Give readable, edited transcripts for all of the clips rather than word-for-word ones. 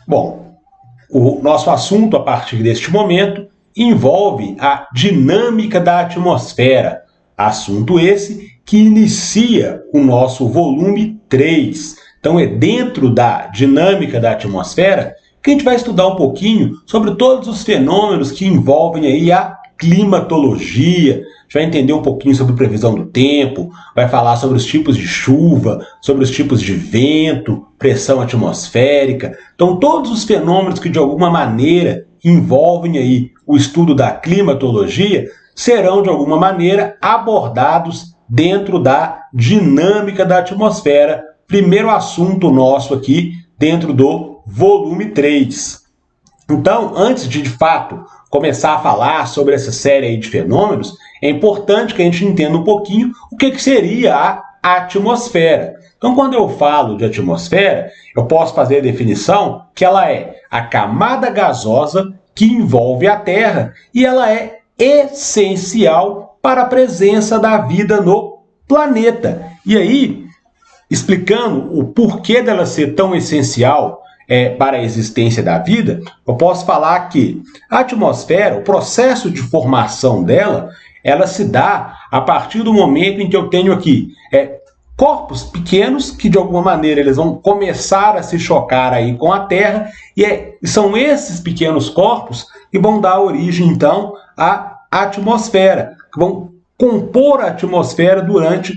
Bom, o nosso assunto a partir deste momento envolve a dinâmica da atmosfera, assunto esse que inicia o nosso volume 3. Então é dentro da dinâmica da atmosfera que a gente vai estudar um pouquinho sobre todos os fenômenos que envolvem aí a climatologia. A gente vai entender um pouquinho sobre previsão do tempo, vai falar sobre os tipos de chuva, sobre os tipos de vento, pressão atmosférica. Então todos os fenômenos que de alguma maneira envolvem aí o estudo da climatologia serão de alguma maneira abordados dentro da dinâmica da atmosfera. Primeiro assunto nosso aqui dentro do volume 3. Então, antes de fato começar a falar sobre essa série aí de fenômenos, é importante que a gente entenda um pouquinho o que seria a atmosfera. Então, quando eu falo de atmosfera, eu posso fazer a definição que ela é a camada gasosa que envolve a Terra e ela é essencial para a presença da vida no planeta. E aí, explicando o porquê dela ser tão essencial para a existência da vida, eu posso falar que a atmosfera, o processo de formação dela, ela se dá a partir do momento em que eu tenho aqui corpos pequenos que de alguma maneira eles vão começar a se chocar aí com a Terra e são esses pequenos corpos que vão dar origem então à atmosfera, que vão compor a atmosfera durante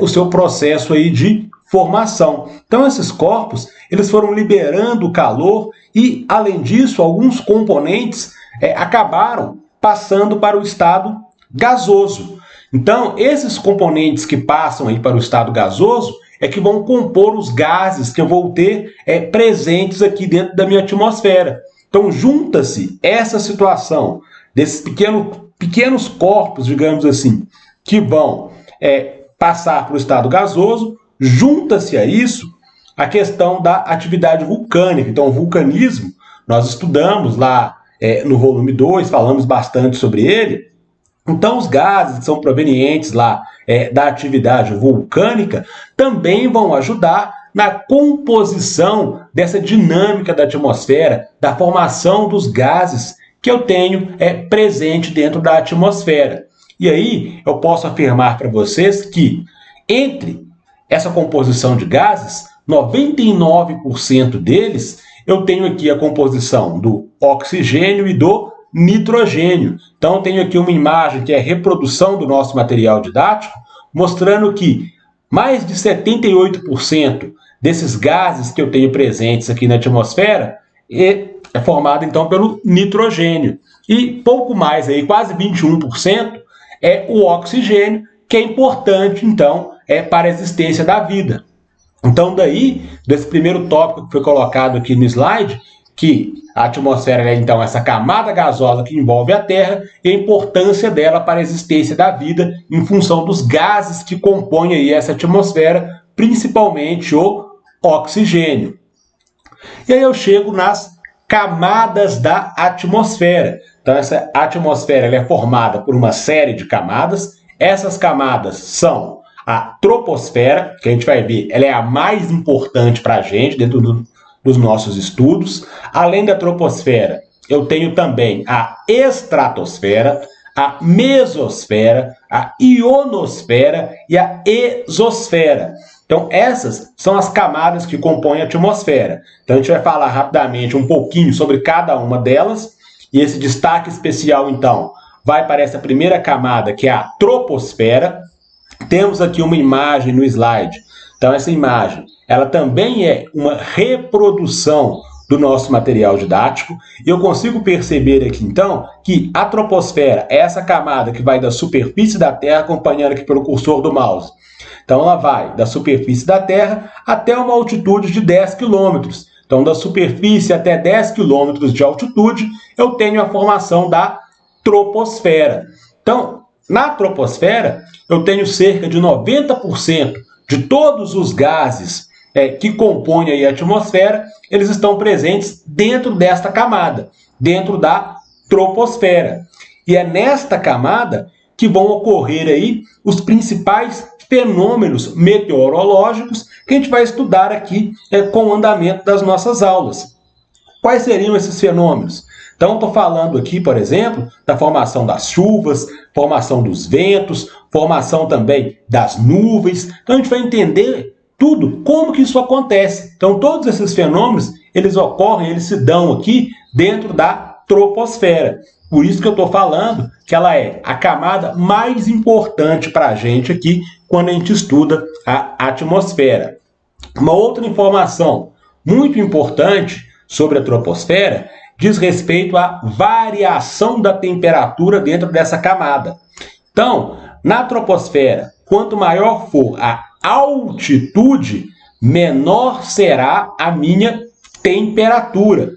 o seu processo aí de formação. Então esses corpos eles foram liberando calor e além disso alguns componentes acabaram passando para o estado gasoso. Então esses componentes que passam aí para o estado gasoso é que vão compor os gases que eu vou ter presentes aqui dentro da minha atmosfera. Então junta-se essa situação desses pequenos corpos, digamos assim, que vão passar para o estado gasoso, junta-se a isso a questão da atividade vulcânica. Então, o vulcanismo, nós estudamos lá no volume 2, falamos bastante sobre ele. Então, os gases que são provenientes lá da atividade vulcânica também vão ajudar na composição dessa dinâmica da atmosfera, da formação dos gases que eu tenho presente dentro da atmosfera. E aí, eu posso afirmar para vocês que entre essa composição de gases, 99% deles, eu tenho aqui a composição do oxigênio e do nitrogênio. Então, eu tenho aqui uma imagem que é a reprodução do nosso material didático, mostrando que mais de 78% desses gases que eu tenho presentes aqui na atmosfera é formado, então, pelo nitrogênio. E pouco mais, aí, quase 21%, é o oxigênio, que é importante, então, para a existência da vida. Então, daí, desse primeiro tópico que foi colocado aqui no slide, que a atmosfera é, então, essa camada gasosa que envolve a Terra e a importância dela para a existência da vida em função dos gases que compõem aí essa atmosfera, principalmente o oxigênio. E aí eu chego nas camadas da atmosfera. Então, essa atmosfera ela é formada por uma série de camadas. Essas camadas são a troposfera, que a gente vai ver, ela é a mais importante para a gente dentro dos nossos estudos. Além da troposfera, eu tenho também a estratosfera, a mesosfera, a ionosfera e a exosfera. Então, essas são as camadas que compõem a atmosfera. Então, a gente vai falar rapidamente um pouquinho sobre cada uma delas. E esse destaque especial, então, vai para essa primeira camada, que é a troposfera. Temos aqui uma imagem no slide. Então, essa imagem, ela também é uma reprodução do nosso material didático. E eu consigo perceber aqui, então, que a troposfera é essa camada que vai da superfície da Terra, acompanhando aqui pelo cursor do mouse. Então, ela vai da superfície da Terra até uma altitude de 10 km. Então, da superfície até 10 km de altitude, eu tenho a formação da troposfera. Então, na troposfera, eu tenho cerca de 90% de todos os gases que compõem aí a atmosfera, eles estão presentes dentro desta camada, dentro da troposfera. E é nesta camada que vão ocorrer aí os principais fenômenos meteorológicos que a gente vai estudar aqui com o andamento das nossas aulas. Quais seriam esses fenômenos? Então, estou falando aqui, por exemplo, da formação das chuvas, formação dos ventos, formação também das nuvens. Então, a gente vai entender tudo, como que isso acontece. Então, todos esses fenômenos, eles ocorrem, eles se dão aqui dentro da troposfera. Por isso que eu estou falando que ela é a camada mais importante para a gente aqui quando a gente estuda a atmosfera. Uma outra informação muito importante sobre a troposfera diz respeito à variação da temperatura dentro dessa camada. Então, na troposfera, quanto maior for a altitude, menor será a minha temperatura.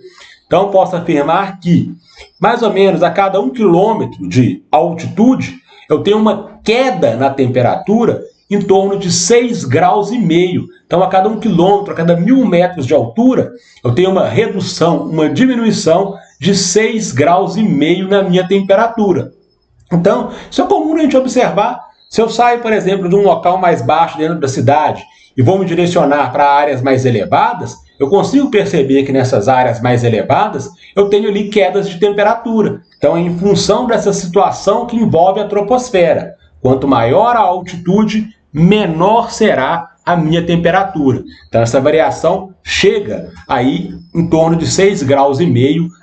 Então, posso afirmar que, mais ou menos a cada 1 quilômetro de altitude, eu tenho uma queda na temperatura em torno de 6,5 graus. Então, a cada 1 quilômetro, a cada 1.000 metros de altura, eu tenho uma redução, uma diminuição de 6,5 graus na minha temperatura. Então, isso é comum a gente observar. Se eu saio, por exemplo, de um local mais baixo dentro da cidade e vou me direcionar para áreas mais elevadas, eu consigo perceber que nessas áreas mais elevadas eu tenho ali quedas de temperatura. Então, é em função dessa situação que envolve a troposfera. Quanto maior a altitude, menor será a minha temperatura. Então, essa variação chega aí em torno de 6,5 graus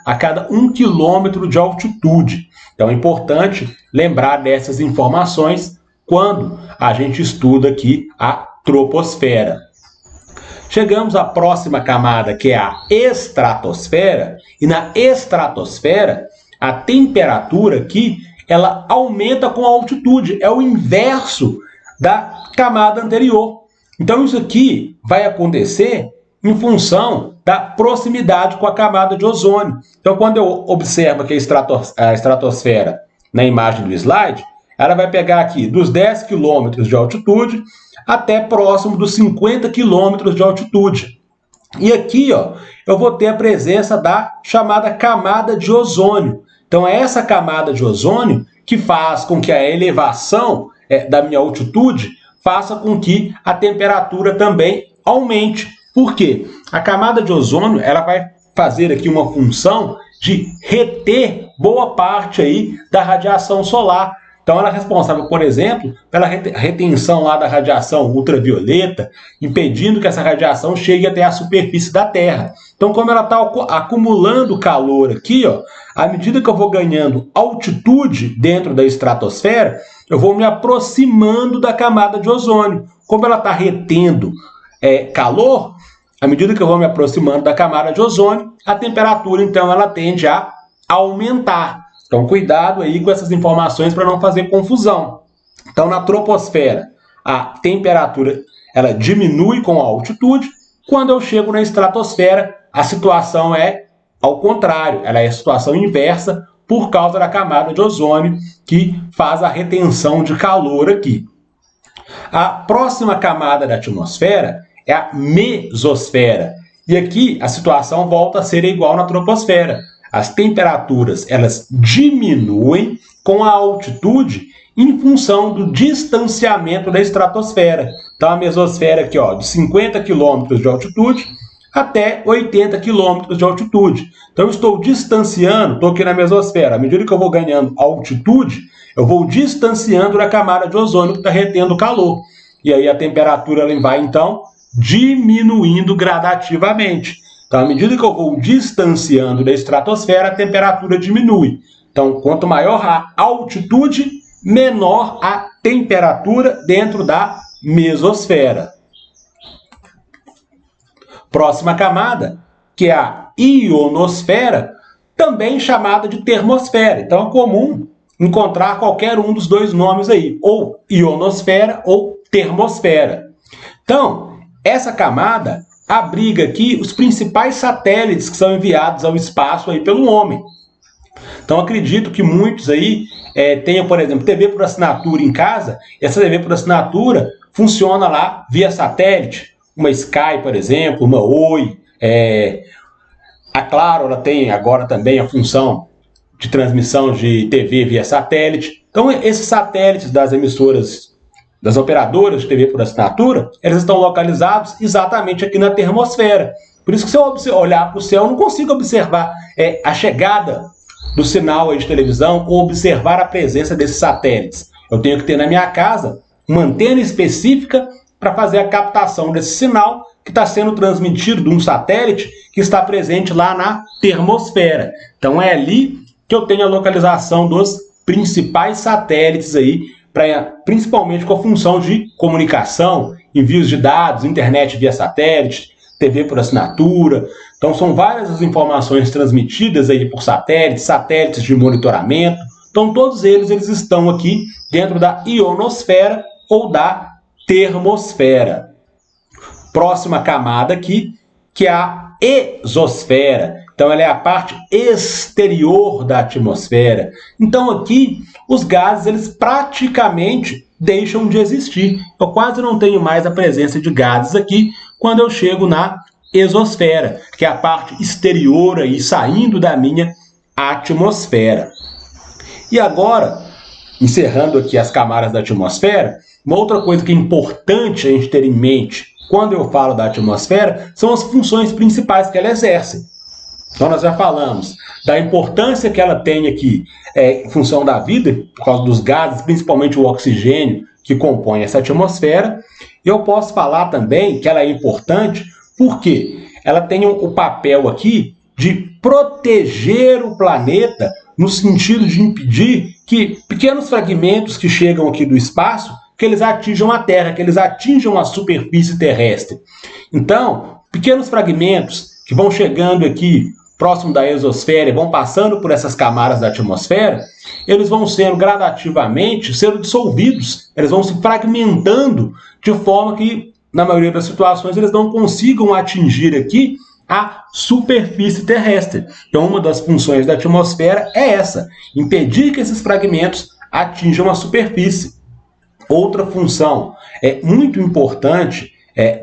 a cada 1 quilômetro de altitude. Então, é importante lembrar dessas informações quando a gente estuda aqui a troposfera. Chegamos à próxima camada, que é a estratosfera, e na estratosfera, a temperatura aqui, ela aumenta com a altitude, é o inverso da camada anterior. Então, isso aqui vai acontecer em função da proximidade com a camada de ozônio. Então, quando eu observo aqui a estratosfera na imagem do slide, ela vai pegar aqui dos 10 quilômetros de altitude até próximo dos 50 quilômetros de altitude. E aqui, ó, eu vou ter a presença da chamada camada de ozônio. Então, é essa camada de ozônio que faz com que a elevação da minha altitude faça com que a temperatura também aumente. Por quê? A camada de ozônio ela vai fazer aqui uma função de reter boa parte aí da radiação solar. Então, ela é responsável, por exemplo, pela retenção lá da radiação ultravioleta, impedindo que essa radiação chegue até a superfície da Terra. Então, como ela está acumulando calor aqui, ó, à medida que eu vou ganhando altitude dentro da estratosfera, eu vou me aproximando da camada de ozônio. Como ela está retendo calor, à medida que eu vou me aproximando da camada de ozônio, a temperatura, então, ela tende a aumentar. Então, cuidado aí com essas informações para não fazer confusão. Então, na troposfera, a temperatura ela diminui com a altitude. Quando eu chego na estratosfera, a situação é ao contrário, ela é a situação inversa por causa da camada de ozônio que faz a retenção de calor aqui. A próxima camada da atmosfera é a mesosfera. E aqui a situação volta a ser igual na troposfera. As temperaturas elas diminuem com a altitude em função do distanciamento da estratosfera. Então, a mesosfera aqui, ó, de 50 km de altitude até 80 km de altitude. Então, eu estou distanciando, estou aqui na mesosfera. À medida que eu vou ganhando altitude, eu vou distanciando da camada de ozônio que está retendo calor. E aí a temperatura ela vai, então, diminuindo gradativamente. Então, à medida que eu vou distanciando da estratosfera, a temperatura diminui. Então, quanto maior a altitude, menor a temperatura dentro da mesosfera. Próxima camada, que é a ionosfera, também chamada de termosfera. Então, é comum encontrar qualquer um dos dois nomes aí, ou ionosfera ou termosfera. Então, essa camada abriga aqui os principais satélites que são enviados ao espaço aí pelo homem. Então, acredito que muitos aí tenham, por exemplo, TV por assinatura em casa. Essa TV por assinatura funciona lá via satélite. Uma Sky, por exemplo, uma Oi. A Claro ela tem agora também a função de transmissão de TV via satélite. Então, esses satélites das emissoras, das operadoras de TV por assinatura, eles estão localizados exatamente aqui na termosfera. Por isso que se eu olhar para o céu, eu não consigo observar a chegada do sinal aí de televisão ou observar a presença desses satélites. Eu tenho que ter na minha casa uma antena específica para fazer a captação desse sinal que está sendo transmitido de um satélite que está presente lá na termosfera. Então é ali que eu tenho a localização dos principais satélites aí, principalmente com a função de comunicação, envios de dados, internet via satélite, TV por assinatura. Então são várias as informações transmitidas aí por satélites, satélites de monitoramento. Então todos eles estão aqui dentro da ionosfera ou da termosfera. Próxima camada aqui, que é a exosfera. Então ela é a parte exterior da atmosfera. Então aqui os gases eles praticamente deixam de existir. Eu quase não tenho mais a presença de gases aqui quando eu chego na exosfera, que é a parte exterior aí, saindo da minha atmosfera. E agora, encerrando aqui as camadas da atmosfera, uma outra coisa que é importante a gente ter em mente quando eu falo da atmosfera são as funções principais que ela exerce. Então nós já falamos da importância que ela tem aqui em função da vida, por causa dos gases, principalmente o oxigênio que compõe essa atmosfera. Eu posso falar também que ela é importante porque ela tem o papel aqui de proteger o planeta no sentido de impedir que pequenos fragmentos que chegam aqui do espaço, que eles atinjam a Terra, que eles atinjam a superfície terrestre. Então, pequenos fragmentos que vão chegando aqui próximo da exosfera e vão passando por essas camadas da atmosfera, eles vão sendo gradativamente dissolvidos, eles vão se fragmentando de forma que, na maioria das situações, eles não consigam atingir aqui a superfície terrestre. Então, uma das funções da atmosfera é essa, impedir que esses fragmentos atinjam a superfície. Outra função muito importante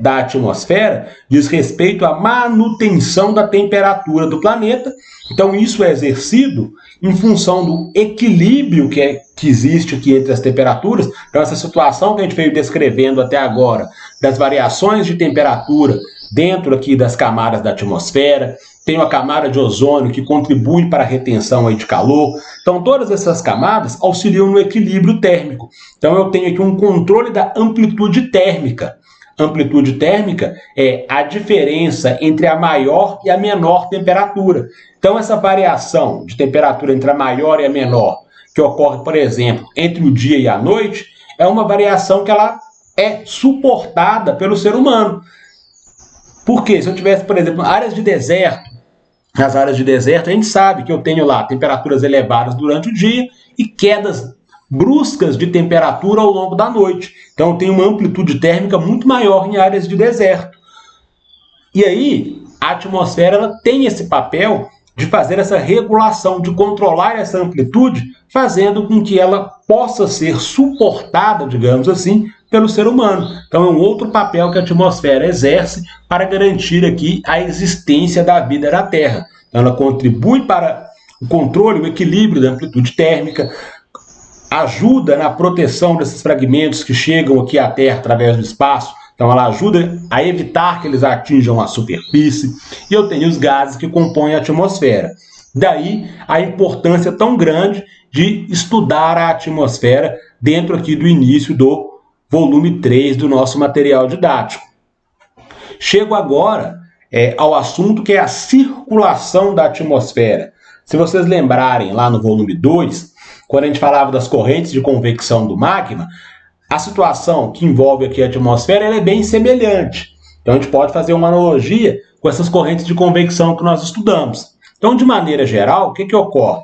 da atmosfera diz respeito à manutenção da temperatura do planeta. Então, isso é exercido em função do equilíbrio que existe aqui entre as temperaturas. Então, essa situação que a gente veio descrevendo até agora, das variações de temperatura dentro aqui das camadas da atmosfera, tem a camada de ozônio que contribui para a retenção aí de calor. Então, todas essas camadas auxiliam no equilíbrio térmico. Então, eu tenho aqui um controle da amplitude térmica. Amplitude térmica é a diferença entre a maior e a menor temperatura. Então, essa variação de temperatura entre a maior e a menor, que ocorre, por exemplo, entre o dia e a noite, é uma variação que ela é suportada pelo ser humano. Porque se eu tivesse, por exemplo, áreas de deserto, nas áreas de deserto a gente sabe que eu tenho lá temperaturas elevadas durante o dia e quedas bruscas de temperatura ao longo da noite. Então, eu tenho uma amplitude térmica muito maior em áreas de deserto. E aí, a atmosfera ela tem esse papel de fazer essa regulação, de controlar essa amplitude, fazendo com que ela possa ser suportada, digamos assim, pelo ser humano. Então, é um outro papel que a atmosfera exerce para garantir aqui a existência da vida na Terra. Então, ela contribui para o controle, o equilíbrio da amplitude térmica, ajuda na proteção desses fragmentos que chegam aqui à Terra através do espaço. Então, ela ajuda a evitar que eles atinjam a superfície. E eu tenho os gases que compõem a atmosfera. Daí, a importância tão grande de estudar a atmosfera dentro aqui do início do volume 3 do nosso material didático. Chego agora ao assunto que é a circulação da atmosfera. Se vocês lembrarem lá no volume 2, quando a gente falava das correntes de convecção do magma, a situação que envolve aqui a atmosfera ela é bem semelhante. Então, a gente pode fazer uma analogia com essas correntes de convecção que nós estudamos. Então, de maneira geral, o que ocorre?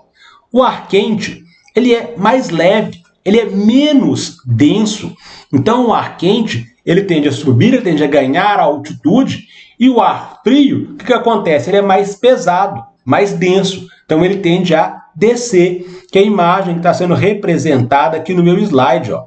O ar quente ele é mais leve, ele é menos denso. Então, o ar quente ele tende a subir, ele tende a ganhar altitude, e o ar frio, o que acontece? Ele é mais pesado, mais denso. Então, ele tende a descer, que é a imagem que está sendo representada aqui no meu slide, ó.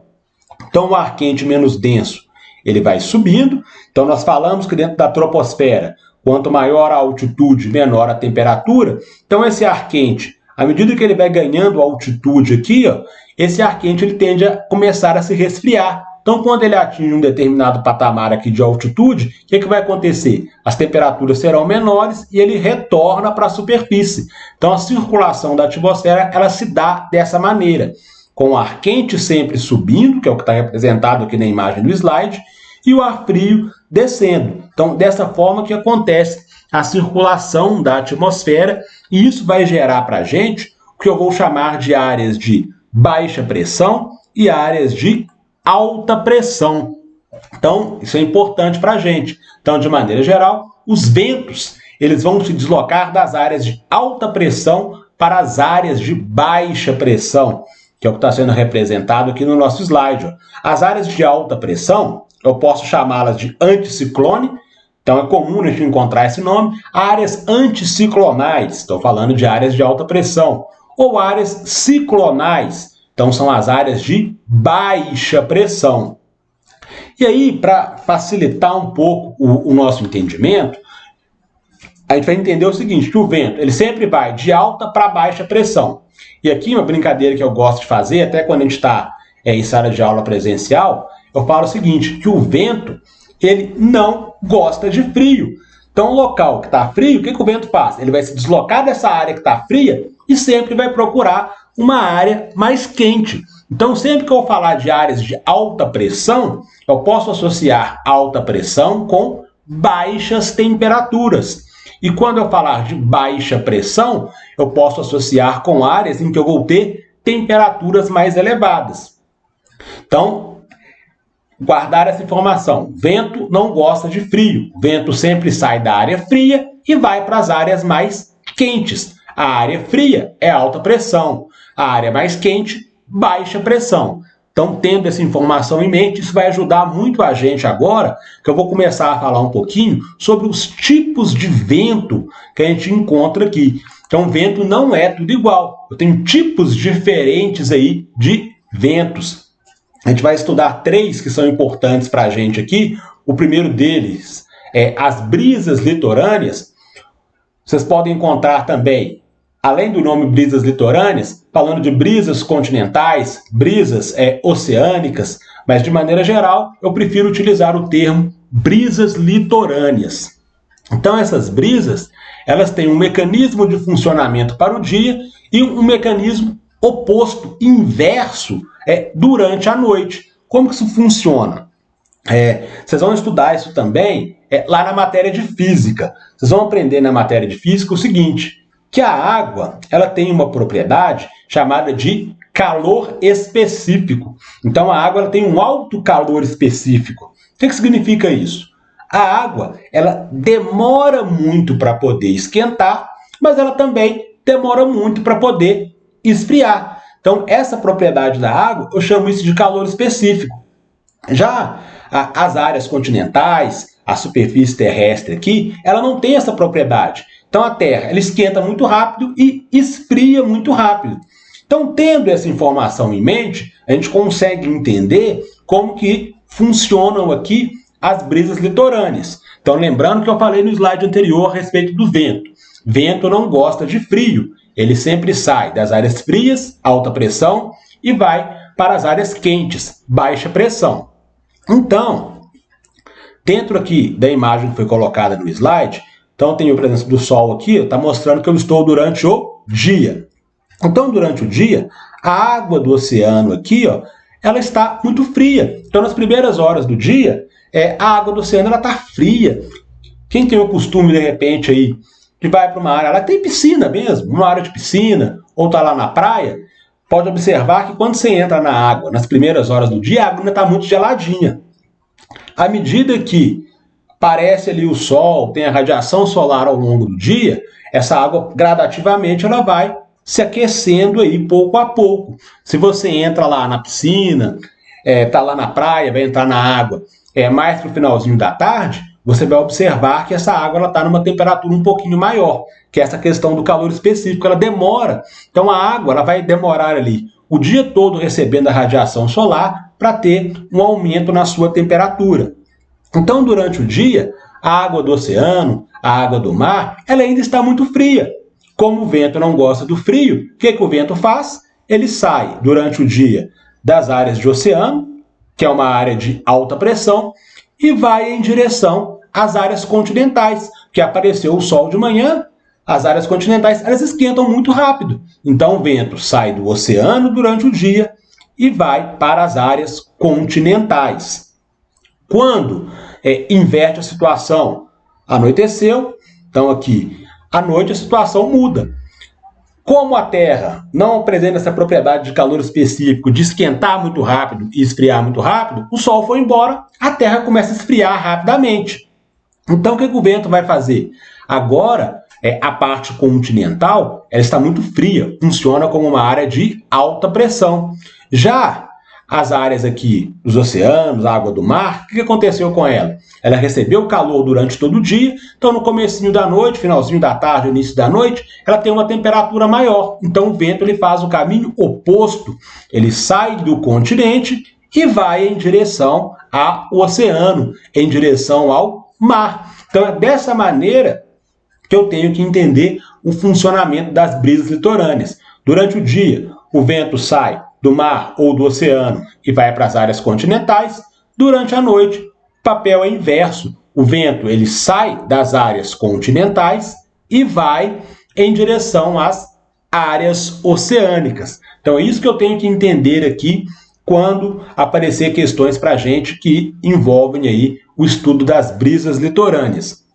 Então, o ar quente menos denso, ele vai subindo. Então, nós falamos que dentro da troposfera, quanto maior a altitude, menor a temperatura. Então, esse ar quente, à medida que ele vai ganhando altitude aqui, ó, esse ar quente ele tende a começar a se resfriar. Então, quando ele atinge um determinado patamar aqui de altitude, o que vai acontecer? As temperaturas serão menores e ele retorna para a superfície. Então, a circulação da atmosfera ela se dá dessa maneira, com o ar quente sempre subindo, que é o que está representado aqui na imagem do slide, e o ar frio descendo. Então, dessa forma que acontece a circulação da atmosfera, e isso vai gerar para a gente o que eu vou chamar de áreas de baixa pressão e áreas de alta pressão. Então, isso é importante para a gente. Então, de maneira geral, os ventos eles vão se deslocar das áreas de alta pressão para as áreas de baixa pressão, que é o que está sendo representado aqui no nosso slide. As áreas de alta pressão, eu posso chamá-las de anticiclone, então é comum a gente encontrar esse nome. Áreas anticiclonais, estou falando de áreas de alta pressão, ou áreas ciclonais, então são as áreas de baixa pressão. E aí, para facilitar um pouco o nosso entendimento, a gente vai entender o seguinte, que o vento ele sempre vai de alta para baixa pressão. E aqui uma brincadeira que eu gosto de fazer, até quando a gente está em sala de aula presencial, eu falo o seguinte, que o vento ele não gosta de frio. Então, o local que está frio, o que o vento faz? Ele vai se deslocar dessa área que está fria e sempre vai procurar uma área mais quente. Então, sempre que eu falar de áreas de alta pressão, eu posso associar alta pressão com baixas temperaturas. E quando eu falar de baixa pressão, eu posso associar com áreas em que eu vou ter temperaturas mais elevadas. Então, guardar essa informação. Vento não gosta de frio. O vento sempre sai da área fria e vai para as áreas mais quentes. A área fria é alta pressão. A área mais quente, baixa pressão. Então, tendo essa informação em mente, isso vai ajudar muito a gente agora, que eu vou começar a falar um pouquinho sobre os tipos de vento que a gente encontra aqui. Então, vento não é tudo igual. Eu tenho tipos diferentes aí de ventos. A gente vai estudar 3 que são importantes para a gente aqui. O primeiro deles é as brisas litorâneas. Vocês podem encontrar também, além do nome brisas litorâneas, falando de brisas continentais, brisas oceânicas, mas de maneira geral eu prefiro utilizar o termo brisas litorâneas. Então essas brisas, elas têm um mecanismo de funcionamento para o dia e um mecanismo oposto, inverso, durante a noite. Como que isso funciona? Vocês vão estudar isso também lá na matéria de física. Vocês vão aprender na matéria de física o seguinte, que a água ela tem uma propriedade chamada de calor específico. Então a água ela tem um alto calor específico. O que significa isso? A água ela demora muito para poder esquentar, mas ela também demora muito para poder esfriar. Então essa propriedade da água eu chamo isso de calor específico. Já as áreas continentais, a superfície terrestre aqui, ela não tem essa propriedade. Então a Terra ela esquenta muito rápido e esfria muito rápido. Então, tendo essa informação em mente, a gente consegue entender como que funcionam aqui as brisas litorâneas. Então, lembrando que eu falei no slide anterior a respeito do vento. Vento não gosta de frio. Ele sempre sai das áreas frias, alta pressão, e vai para as áreas quentes, baixa pressão. Então, dentro aqui da imagem que foi colocada no slide, então tem a presença do Sol aqui, está mostrando que eu estou durante o dia. Então, durante o dia, a água do oceano aqui, ela está muito fria. Então, nas primeiras horas do dia, a água do oceano está fria. Quem tem o costume, de repente, aí, que vai para uma área, ela tem piscina mesmo, uma área de piscina, ou está lá na praia, pode observar que quando você entra na água, nas primeiras horas do dia, a água ainda está muito geladinha. À medida que aparece ali o sol, tem a radiação solar ao longo do dia, essa água gradativamente ela vai se aquecendo aí pouco a pouco. Se você entra lá na piscina, está lá na praia, vai entrar na água mais para o finalzinho da tarde, você vai observar que essa água está numa temperatura um pouquinho maior, que é essa questão do calor específico, ela demora. Então a água ela vai demorar ali o dia todo recebendo a radiação solar para ter um aumento na sua temperatura. Então, durante o dia, a água do oceano, a água do mar, ela ainda está muito fria. Como o vento não gosta do frio, o que o vento faz? Ele sai durante o dia das áreas de oceano, que é uma área de alta pressão, e vai em direção às áreas continentais, que apareceu o sol de manhã. As áreas continentais, elas esquentam muito rápido. Então o vento sai do oceano durante o dia e vai para as áreas continentais. Quando inverte a situação, anoiteceu, então aqui à noite a situação muda. Como a Terra não apresenta essa propriedade de calor específico, de esquentar muito rápido e esfriar muito rápido, o Sol foi embora, a Terra começa a esfriar rapidamente. Então o que o vento vai fazer? Agora, a parte continental ela está muito fria, funciona como uma área de alta pressão. Já as áreas aqui dos oceanos, a água do mar, o que aconteceu com ela? Ela recebeu calor durante todo o dia, então no comecinho da noite, finalzinho da tarde, início da noite, ela tem uma temperatura maior. Então o vento ele faz o caminho oposto. Ele sai do continente e vai em direção ao oceano, em direção ao mar. Então é dessa maneira que eu tenho que entender o funcionamento das brisas litorâneas. Durante o dia, o vento sai do mar ou do oceano e vai para as áreas continentais. Durante a noite, o papel é inverso. O vento ele sai das áreas continentais e vai em direção às áreas oceânicas. Então é isso que eu tenho que entender aqui quando aparecer questões para a gente que envolvem aí o estudo das brisas litorâneas.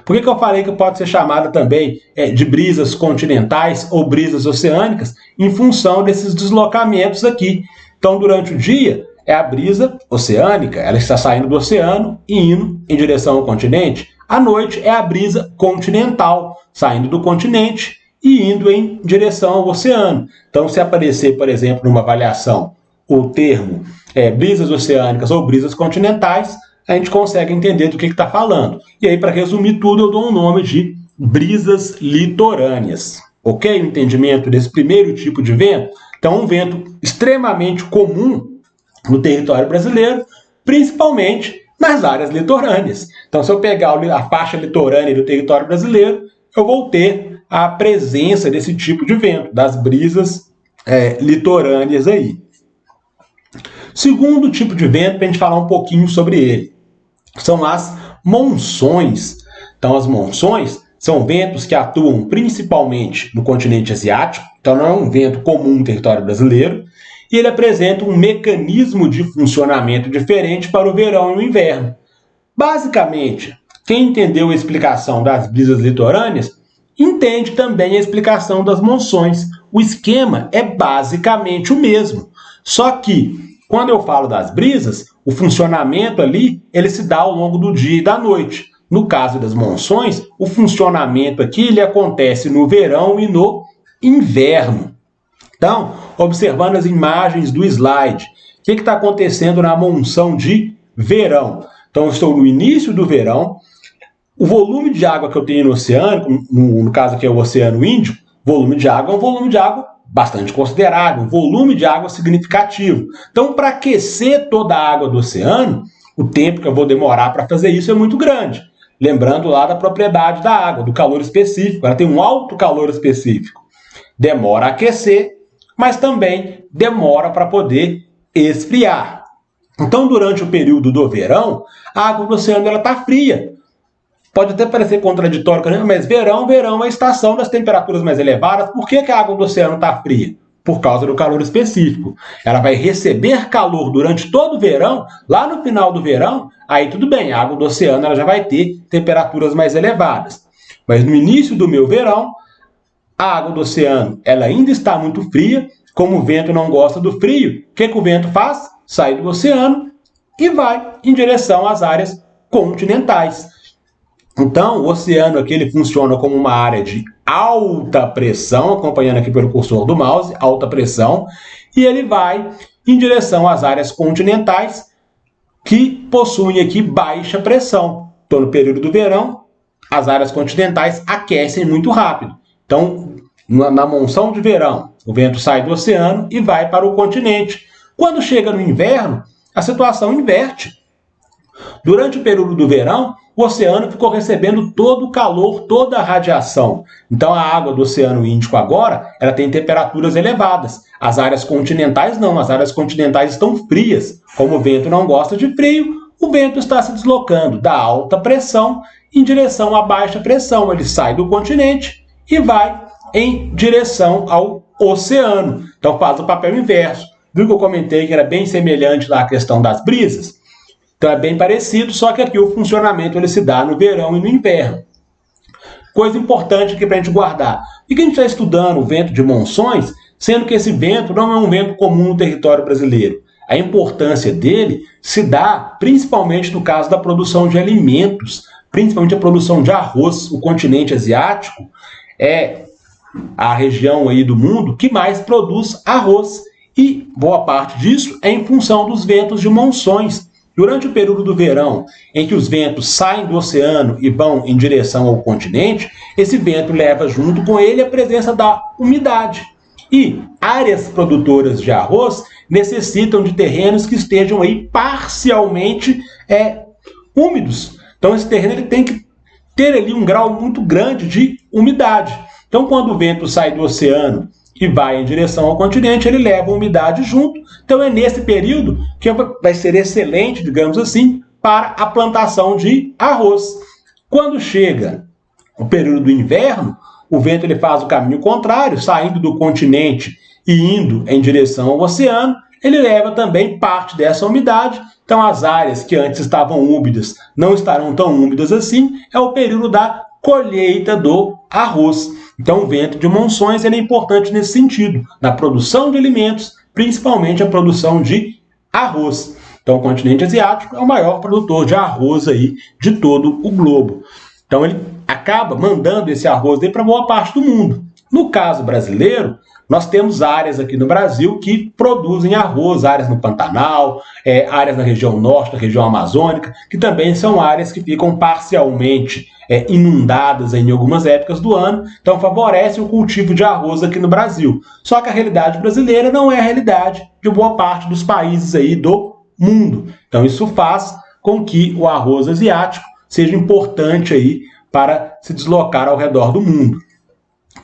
Por que eu falei que pode ser chamada também de brisas continentais ou brisas oceânicas? Em função desses deslocamentos aqui. Então, durante o dia, é a brisa oceânica, ela está saindo do oceano e indo em direção ao continente. À noite, é a brisa continental, saindo do continente e indo em direção ao oceano. Então, se aparecer, por exemplo, numa avaliação, o termo brisas oceânicas ou brisas continentais, a gente consegue entender do que está falando. E aí, para resumir tudo, eu dou um nome de brisas litorâneas. Ok? O entendimento desse primeiro tipo de vento? Então, um vento extremamente comum no território brasileiro, principalmente nas áreas litorâneas. Então, se eu pegar a faixa litorânea do território brasileiro, eu vou ter a presença desse tipo de vento, das brisas litorâneas aí. Segundo tipo de vento, para a gente falar um pouquinho sobre ele, são as monções. Então, as monções são ventos que atuam principalmente no continente asiático, então não é um vento comum no território brasileiro, e ele apresenta um mecanismo de funcionamento diferente para o verão e o inverno. Basicamente, quem entendeu a explicação das brisas litorâneas, entende também a explicação das monções. O esquema é basicamente o mesmo, só que quando eu falo das brisas, o funcionamento ali, ele se dá ao longo do dia e da noite. No caso das monções, o funcionamento aqui ele acontece no verão e no inverno. Então, observando as imagens do slide, o que está acontecendo na monção de verão? Então, eu estou no início do verão, o volume de água que eu tenho no oceano, no caso aqui é o Oceano Índico, volume de água é um volume de água bastante considerável, um volume de água significativo. Então, para aquecer toda a água do oceano, o tempo que eu vou demorar para fazer isso é muito grande. Lembrando lá da propriedade da água, do calor específico. Ela tem um alto calor específico. Demora a aquecer, mas também demora para poder esfriar. Então, durante o período do verão, a água do oceano está fria. Pode até parecer contraditório, mas verão é a estação das temperaturas mais elevadas. Por que a água do oceano está fria? Por causa do calor específico. Ela vai receber calor durante todo o verão, lá no final do verão, aí tudo bem, a água do oceano ela já vai ter temperaturas mais elevadas. Mas no início do meu verão, a água do oceano ela ainda está muito fria, como o vento não gosta do frio, o que o vento faz? Sai do oceano e vai em direção às áreas continentais. Então, o oceano aqui ele funciona como uma área de alta pressão, acompanhando aqui pelo cursor do mouse, alta pressão, e ele vai em direção às áreas continentais que possuem aqui baixa pressão. Então, no período do verão, as áreas continentais aquecem muito rápido. Então, na monção de verão, o vento sai do oceano e vai para o continente. Quando chega no inverno, a situação inverte. Durante o período do verão, o oceano ficou recebendo todo o calor, toda a radiação. Então a água do Oceano Índico agora, ela tem temperaturas elevadas. As áreas continentais não, as áreas continentais estão frias. Como o vento não gosta de frio, o vento está se deslocando da alta pressão em direção à baixa pressão. Ele sai do continente e vai em direção ao oceano. Então faz o papel inverso. Viu que eu comentei que era bem semelhante lá à questão das brisas? Então é bem parecido, só que aqui o funcionamento ele se dá no verão e no inverno. Coisa importante aqui para a gente guardar. E que a gente está estudando o vento de monções, sendo que esse vento não é um vento comum no território brasileiro. A importância dele se dá principalmente no caso da produção de alimentos, principalmente a produção de arroz. O continente asiático é a região aí do mundo que mais produz arroz. E boa parte disso é em função dos ventos de monções. Durante o período do verão, em que os ventos saem do oceano e vão em direção ao continente, esse vento leva junto com ele a presença da umidade. E áreas produtoras de arroz necessitam de terrenos que estejam aí parcialmente úmidos. Então esse terreno ele tem que ter ali um grau muito grande de umidade. Então quando o vento sai do oceano e vai em direção ao continente, ele leva a umidade junto. Então é nesse período que vai ser excelente, digamos assim, para a plantação de arroz. Quando chega o período do inverno, o vento ele faz o caminho contrário, saindo do continente e indo em direção ao oceano, ele leva também parte dessa umidade. Então as áreas que antes estavam úmidas não estarão tão úmidas assim, é o período da colheita do arroz. Então o vento de monções ele é importante nesse sentido, na produção de alimentos, principalmente a produção de arroz. Então o continente asiático é o maior produtor de arroz aí de todo o globo. Então ele acaba mandando esse arroz para boa parte do mundo. No caso brasileiro, nós temos áreas aqui no Brasil que produzem arroz, áreas no Pantanal, áreas na região norte, na região amazônica, que também são áreas que ficam parcialmente inundadas em algumas épocas do ano, então favorece o cultivo de arroz aqui no Brasil. Só que a realidade brasileira não é a realidade de boa parte dos países aí do mundo. Então isso faz com que o arroz asiático seja importante aí para se deslocar ao redor do mundo.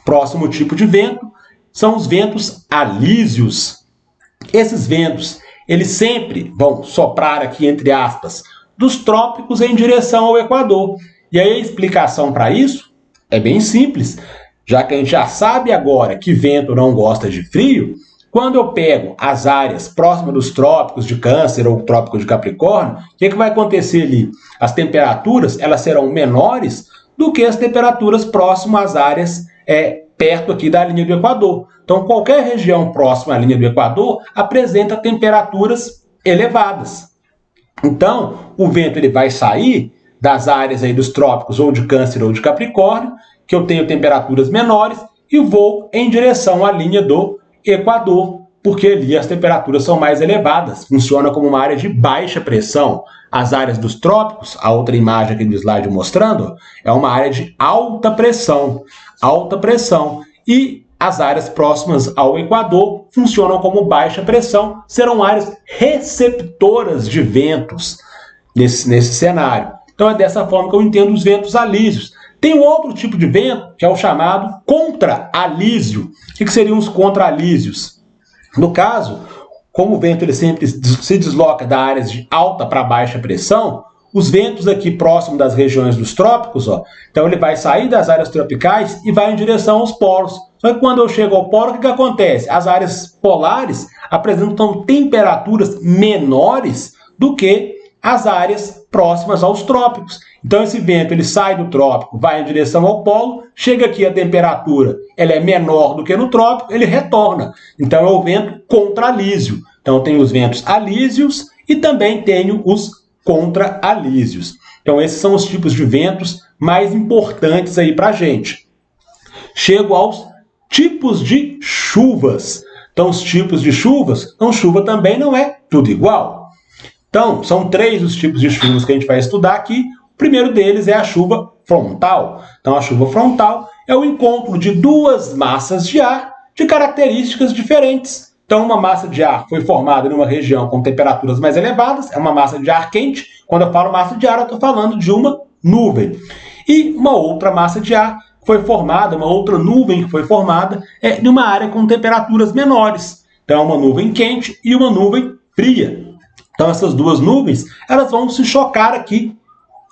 Próximo tipo de vento são os ventos alísios. Esses ventos, eles sempre vão soprar aqui, entre aspas, dos trópicos em direção ao Equador. E aí a explicação para isso é bem simples. Já que a gente já sabe agora que vento não gosta de frio, quando eu pego as áreas próximas dos trópicos de Câncer ou trópico de Capricórnio, o que vai acontecer ali? As temperaturas elas serão menores do que as temperaturas próximas às áreas perto aqui da linha do Equador. Então, qualquer região próxima à linha do Equador apresenta temperaturas elevadas. Então, o vento ele vai sair das áreas aí dos trópicos ou de Câncer ou de Capricórnio, que eu tenho temperaturas menores, e vou em direção à linha do Equador, porque ali as temperaturas são mais elevadas, funciona como uma área de baixa pressão. As áreas dos trópicos, a outra imagem aqui do slide mostrando, é uma área de alta pressão. E as áreas próximas ao Equador funcionam como baixa pressão, serão áreas receptoras de ventos nesse cenário. Então é dessa forma que eu entendo os ventos alísios. Tem um outro tipo de vento, que é o chamado contra-alísio. O que seriam os contra-alísios? No caso, como o vento ele sempre se desloca da área de alta para baixa pressão, os ventos aqui próximo das regiões dos trópicos, então ele vai sair das áreas tropicais e vai em direção aos polos. Só que quando eu chego ao polo, o que acontece? As áreas polares apresentam temperaturas menores do que as áreas próximas aos trópicos. Então esse vento ele sai do trópico, vai em direção ao polo, chega aqui a temperatura ela é menor do que no trópico, ele retorna. Então é o vento contra-alísio. Então eu tenho os ventos alísios e também tenho os contra-alísios. Então esses são os tipos de ventos mais importantes aí para a gente. Chego aos tipos de chuvas. Então os tipos de chuvas, então chuva também não é tudo igual. Então são 3 os tipos de chuvas que a gente vai estudar aqui. O primeiro deles é a chuva frontal. Então a chuva frontal é o encontro de 2 massas de ar de características diferentes. Então uma massa de ar foi formada numa região com temperaturas mais elevadas, é uma massa de ar quente. Quando eu falo massa de ar, eu estou falando de uma nuvem. E uma outra massa de ar foi formada, uma outra nuvem que foi formada em uma área com temperaturas menores. Então, uma nuvem quente e uma nuvem fria. Então, essas duas nuvens, elas vão se chocar aqui,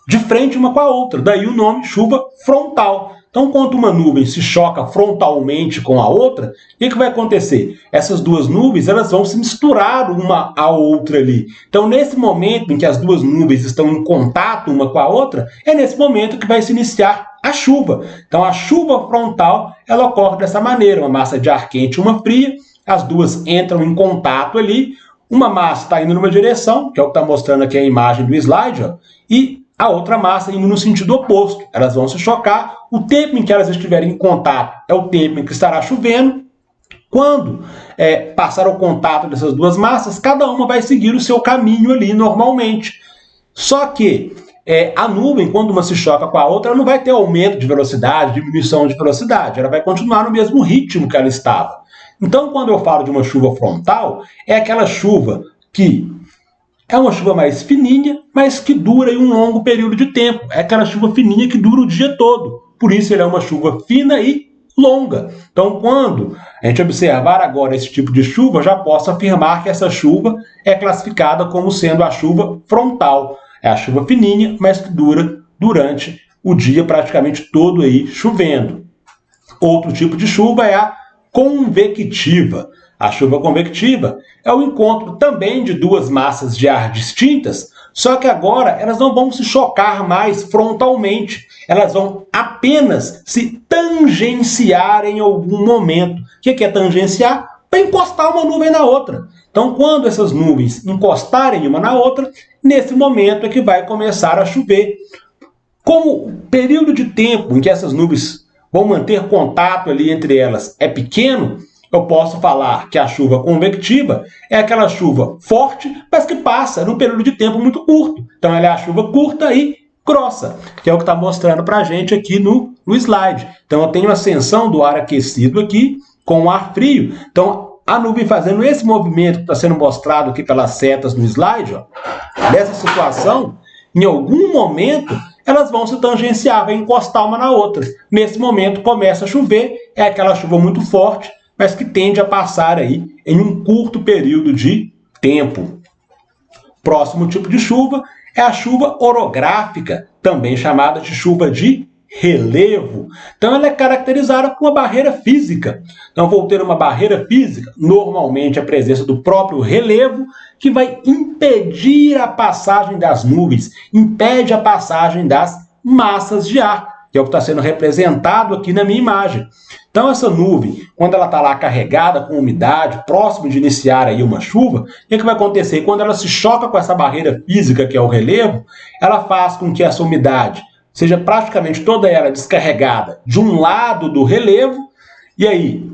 de frente uma com a outra. Daí o nome chuva frontal. Então, quando uma nuvem se choca frontalmente com a outra, o que vai acontecer? Essas duas nuvens, elas vão se misturar uma à outra ali. Então, nesse momento em que as duas nuvens estão em contato uma com a outra, é nesse momento que vai se iniciar a chuva. Então, a chuva frontal, ela ocorre dessa maneira. Uma massa de ar quente e uma fria, as duas entram em contato ali, uma massa está indo numa direção, que é o que está mostrando aqui a imagem do slide, ó, e a outra massa indo no sentido oposto. Elas vão se chocar. O tempo em que elas estiverem em contato é o tempo em que estará chovendo. Quando passar o contato dessas duas massas, cada uma vai seguir o seu caminho ali normalmente. Só que a nuvem, quando uma se choca com a outra, ela não vai ter aumento de velocidade, diminuição de velocidade. Ela vai continuar no mesmo ritmo que ela estava. Então, quando eu falo de uma chuva frontal, é aquela chuva que é uma chuva mais fininha, mas que dura um longo período de tempo. É aquela chuva fininha que dura o dia todo. Por isso, ele é uma chuva fina e longa. Então, quando a gente observar agora esse tipo de chuva, já posso afirmar que essa chuva é classificada como sendo a chuva frontal. É a chuva fininha, mas que dura durante o dia praticamente todo aí chovendo. Outro tipo de chuva é a convectiva. A chuva convectiva é o encontro também de duas massas de ar distintas, só que agora elas não vão se chocar mais frontalmente, elas vão apenas se tangenciar em algum momento. O que é tangenciar? Para encostar uma nuvem na outra. Então, quando essas nuvens encostarem uma na outra, nesse momento é que vai começar a chover. Como o período de tempo em que essas nuvens vão manter contato ali entre elas é pequeno, eu posso falar que a chuva convectiva é aquela chuva forte, mas que passa num período de tempo muito curto. Então, ela é a chuva curta e grossa, que é o que está mostrando para a gente aqui no slide. Então, eu tenho a ascensão do ar aquecido aqui com o ar frio. Então, a nuvem fazendo esse movimento que está sendo mostrado aqui pelas setas no slide, ó, dessa situação, em algum momento, elas vão se tangenciar, vai encostar uma na outra. Nesse momento, começa a chover, é aquela chuva muito forte, mas que tende a passar aí em um curto período de tempo. Próximo tipo de chuva é a chuva orográfica, também chamada de chuva de relevo. Então, ela é caracterizada por uma barreira física. Então, vou ter uma barreira física, normalmente a presença do próprio relevo, que vai impedir a passagem das nuvens, impede a passagem das massas de ar, que é o que está sendo representado aqui na minha imagem. Então, essa nuvem, quando ela está lá carregada com umidade, próximo de iniciar aí uma chuva, o que vai acontecer? Quando ela se choca com essa barreira física, que é o relevo, ela faz com que essa umidade seja praticamente toda ela descarregada de um lado do relevo, e aí,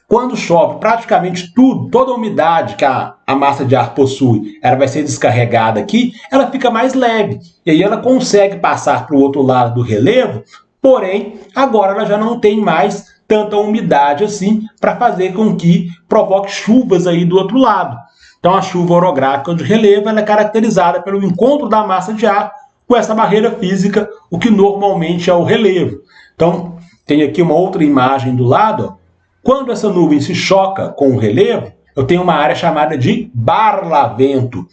quando chove, praticamente tudo, toda a umidade que a massa de ar possui, ela vai ser descarregada aqui, ela fica mais leve, e aí ela consegue passar para o outro lado do relevo, porém, agora ela já não tem mais tanta umidade assim para fazer com que provoque chuvas aí do outro lado. Então, a chuva orográfica de relevo ela é caracterizada pelo encontro da massa de ar com essa barreira física, o que normalmente é o relevo. Então, tem aqui uma outra imagem do lado. Ó. Quando essa nuvem se choca com o relevo, eu tenho uma área chamada de barlavento.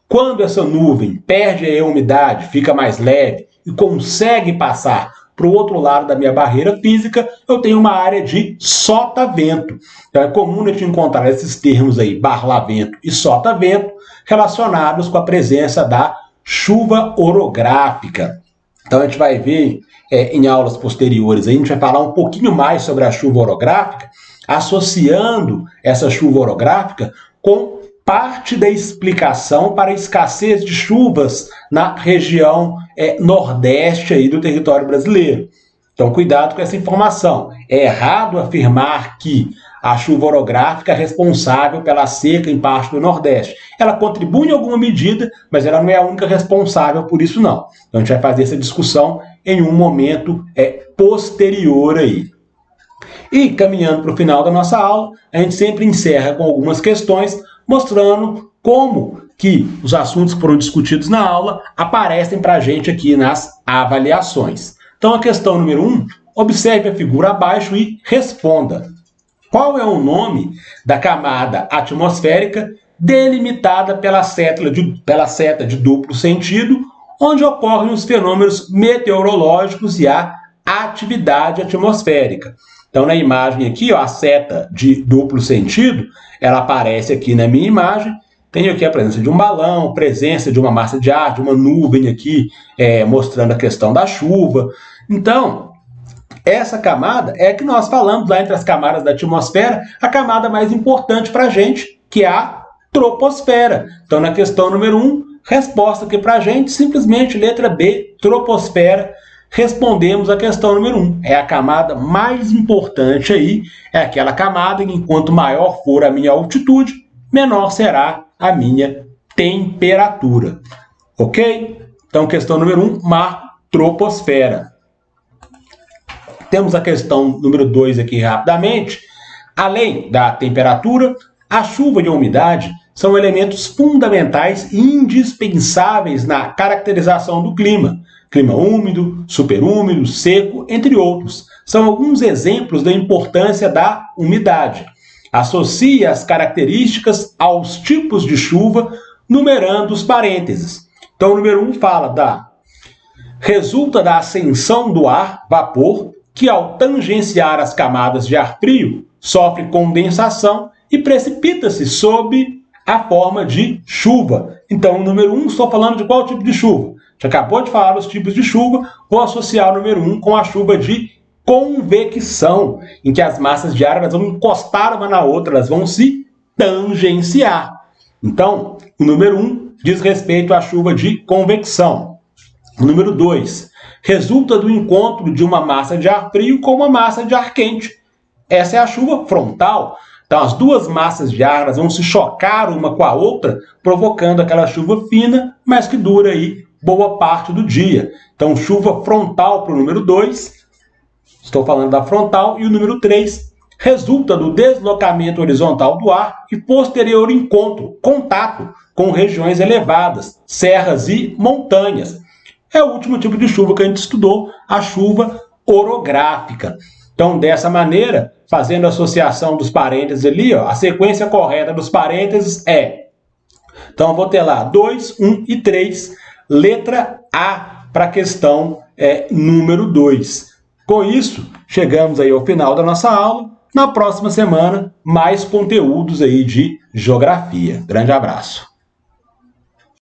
Quando essa nuvem perde a umidade, fica mais leve e consegue passar para o outro lado da minha barreira física, eu tenho uma área de sotavento. Então, é comum a gente encontrar esses termos aí, barlavento e sotavento, relacionados com a presença da chuva orográfica. Então, a gente vai ver em aulas posteriores, a gente vai falar um pouquinho mais sobre a chuva orográfica, associando essa chuva orográfica com parte da explicação para a escassez de chuvas na região nordeste aí do território brasileiro. Então, cuidado com essa informação. É errado afirmar que a chuva orográfica é responsável pela seca em parte do Nordeste. Ela contribui em alguma medida, mas ela não é a única responsável por isso, não. Então, a gente vai fazer essa discussão em um momento posterior aí. E, caminhando para o final da nossa aula, a gente sempre encerra com algumas questões, mostrando como que os assuntos que foram discutidos na aula aparecem para a gente aqui nas avaliações. Então, a questão número 1, observe a figura abaixo e responda. Qual é o nome da camada atmosférica delimitada pela seta de duplo sentido, onde ocorrem os fenômenos meteorológicos e a atividade atmosférica? Então, na imagem aqui, ó, a seta de duplo sentido, ela aparece aqui na minha imagem. Tenho aqui a presença de um balão, presença de uma massa de ar, de uma nuvem aqui, mostrando a questão da chuva. Então, essa camada é a que nós falamos lá entre as camadas da atmosfera, a camada mais importante para a gente, que é a troposfera. Então, na questão número 1, resposta aqui para a gente, simplesmente letra B, troposfera. Respondemos a questão número 1. É a camada mais importante aí, é aquela camada que, enquanto maior for a minha altitude, menor será a minha temperatura. Ok? Então, questão número 1, marco troposfera. Temos a questão número 2 aqui rapidamente. Além da temperatura, a chuva e a umidade são elementos fundamentais e indispensáveis na caracterização do clima. Clima úmido, superúmido, seco, entre outros. São alguns exemplos da importância da umidade. Associe as características aos tipos de chuva, numerando os parênteses. Então, o número 1 resulta da ascensão do ar, vapor, que ao tangenciar as camadas de ar frio, sofre condensação e precipita-se sob a forma de chuva. Então, o número 1, estou falando de qual tipo de chuva? Já acabou de falar os tipos de chuva, vou associar o número 1 com a chuva de convecção, em que as massas de ar elas vão encostar uma na outra, elas vão se tangenciar. Então, o número 1 diz respeito à chuva de convecção. O número 2 resulta do encontro de uma massa de ar frio com uma massa de ar quente. Essa é a chuva frontal. Então, as duas massas de ar elas vão se chocar uma com a outra, provocando aquela chuva fina, mas que dura aí boa parte do dia. Então, chuva frontal para o número 2, estou falando da frontal, e o número 3 resulta do deslocamento horizontal do ar e posterior contato com regiões elevadas, serras e montanhas. É o último tipo de chuva que a gente estudou, a chuva orográfica. Então, dessa maneira, fazendo a associação dos parênteses ali, ó, a sequência correta dos parênteses é... Então, eu vou ter lá 2, 1 e 3, letra A para a questão número 2. Com isso, chegamos aí ao final da nossa aula. Na próxima semana, mais conteúdos aí de geografia. Grande abraço.